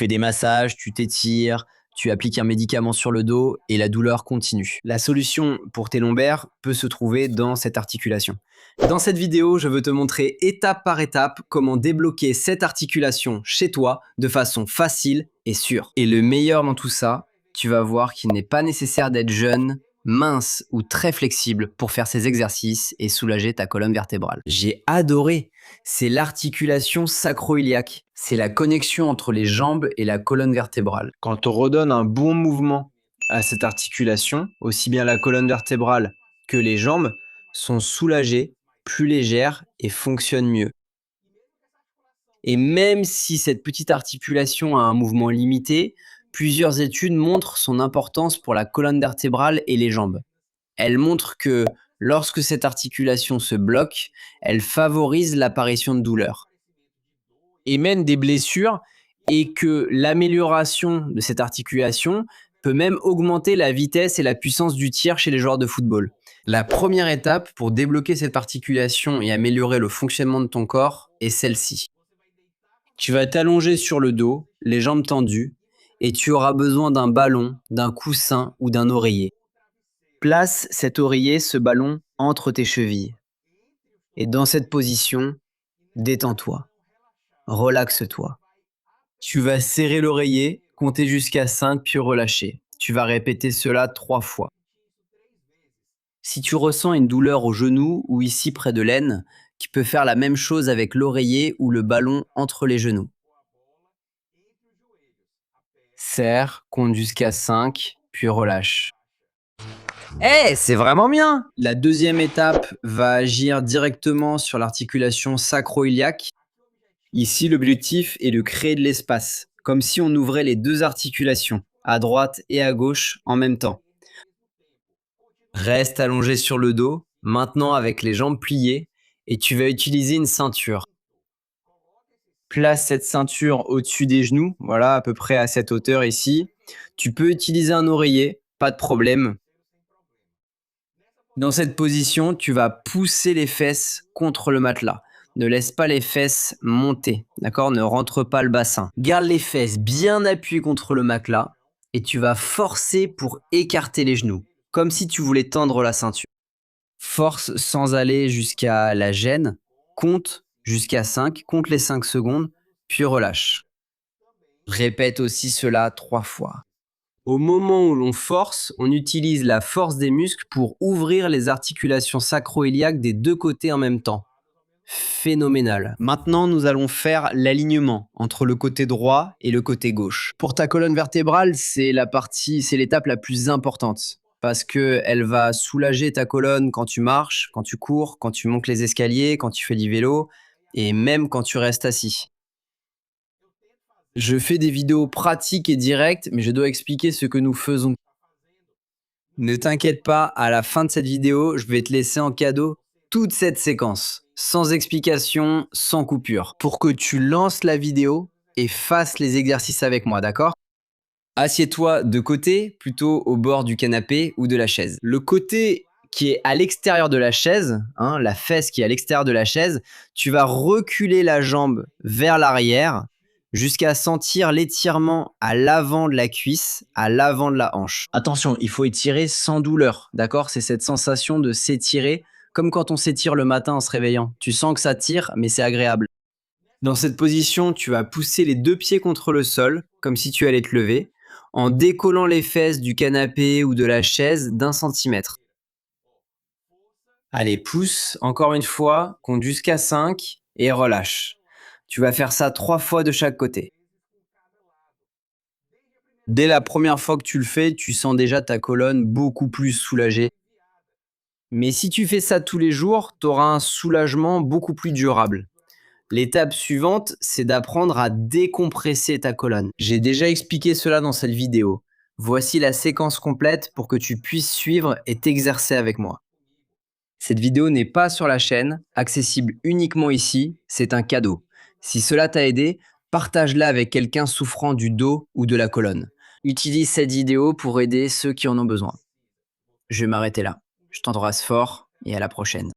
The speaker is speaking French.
fais des massages, tu t'étires, tu appliques un médicament sur le dos et la douleur continue. La solution pour tes lombaires peut se trouver dans cette articulation. Dans cette vidéo, je veux te montrer étape par étape comment débloquer cette articulation chez toi de façon facile et sûre. Et le meilleur dans tout ça, tu vas voir qu'il n'est pas nécessaire d'être jeune, mince ou très flexible pour faire ces exercices et soulager ta colonne vertébrale. J'ai adoré, c'est l'articulation sacro-iliaque. C'est la connexion entre les jambes et la colonne vertébrale. Quand on redonne un bon mouvement à cette articulation, aussi bien la colonne vertébrale que les jambes sont soulagées, plus légères et fonctionnent mieux. Et même si cette petite articulation a un mouvement limité, plusieurs études montrent son importance pour la colonne vertébrale et les jambes. Elles montrent que lorsque cette articulation se bloque, elle favorise l'apparition de douleurs et même des blessures, et que l'amélioration de cette articulation peut même augmenter la vitesse et la puissance du tir chez les joueurs de football. La première étape pour débloquer cette articulation et améliorer le fonctionnement de ton corps est celle-ci. Tu vas t'allonger sur le dos, les jambes tendues, et tu auras besoin d'un ballon, d'un coussin ou d'un oreiller. Place cet oreiller, ce ballon, entre tes chevilles. Et dans cette position, détends-toi, relaxe-toi. Tu vas serrer l'oreiller, compter jusqu'à 5 puis relâcher. Tu vas répéter cela 3 fois. Si tu ressens une douleur au genou ou ici près de l'aine, tu peux faire la même chose avec l'oreiller ou le ballon entre les genoux. Serre, compte jusqu'à 5, puis relâche. C'est vraiment bien! La deuxième étape va agir directement sur l'articulation sacro-iliaque. Ici, l'objectif est de créer de l'espace, comme si on ouvrait les deux articulations, à droite et à gauche en même temps. Reste allongé sur le dos, maintenant avec les jambes pliées, et tu vas utiliser une ceinture. Place cette ceinture au-dessus des genoux, voilà, à peu près à cette hauteur ici. Tu peux utiliser un oreiller, pas de problème. Dans cette position, tu vas pousser les fesses contre le matelas. Ne laisse pas les fesses monter, d'accord? Ne rentre pas le bassin. Garde les fesses bien appuyées contre le matelas et tu vas forcer pour écarter les genoux, comme si tu voulais tendre la ceinture. Force sans aller jusqu'à la gêne. Compte jusqu'à 5, compte les 5 secondes, puis relâche. Répète aussi cela 3 fois. Au moment où l'on force, on utilise la force des muscles pour ouvrir les articulations sacro-iliaques des deux côtés en même temps. Phénoménal. Maintenant, nous allons faire l'alignement entre le côté droit et le côté gauche. Pour ta colonne vertébrale, c'est l'étape la plus importante parce qu'elle va soulager ta colonne quand tu marches, quand tu cours, quand tu montes les escaliers, quand tu fais du vélo et même quand tu restes assis. Je fais des vidéos pratiques et directes, mais je dois expliquer ce que nous faisons. Ne t'inquiète pas, à la fin de cette vidéo, je vais te laisser en cadeau toute cette séquence, sans explication, sans coupure, pour que tu lances la vidéo et fasses les exercices avec moi, d'accord? Assieds-toi de côté, plutôt au bord du canapé ou de la chaise. Le côté qui est à l'extérieur de la chaise, la fesse qui est à l'extérieur de la chaise, tu vas reculer la jambe vers l'arrière jusqu'à sentir l'étirement à l'avant de la cuisse, à l'avant de la hanche. Attention, il faut étirer sans douleur, d'accord? C'est cette sensation de s'étirer, comme quand on s'étire le matin en se réveillant. Tu sens que ça tire, mais c'est agréable. Dans cette position, tu vas pousser les deux pieds contre le sol, comme si tu allais te lever, en décollant les fesses du canapé ou de la chaise d'1 centimètre. Allez, pousse, encore une fois, compte jusqu'à 5 et relâche. Tu vas faire ça 3 fois de chaque côté. Dès la première fois que tu le fais, tu sens déjà ta colonne beaucoup plus soulagée. Mais si tu fais ça tous les jours, tu auras un soulagement beaucoup plus durable. L'étape suivante, c'est d'apprendre à décompresser ta colonne. J'ai déjà expliqué cela dans cette vidéo. Voici la séquence complète pour que tu puisses suivre et t'exercer avec moi. Cette vidéo n'est pas sur la chaîne, accessible uniquement ici, c'est un cadeau. Si cela t'a aidé, partage-la avec quelqu'un souffrant du dos ou de la colonne. Utilise cette vidéo pour aider ceux qui en ont besoin. Je vais m'arrêter là. Je t'embrasse fort et à la prochaine.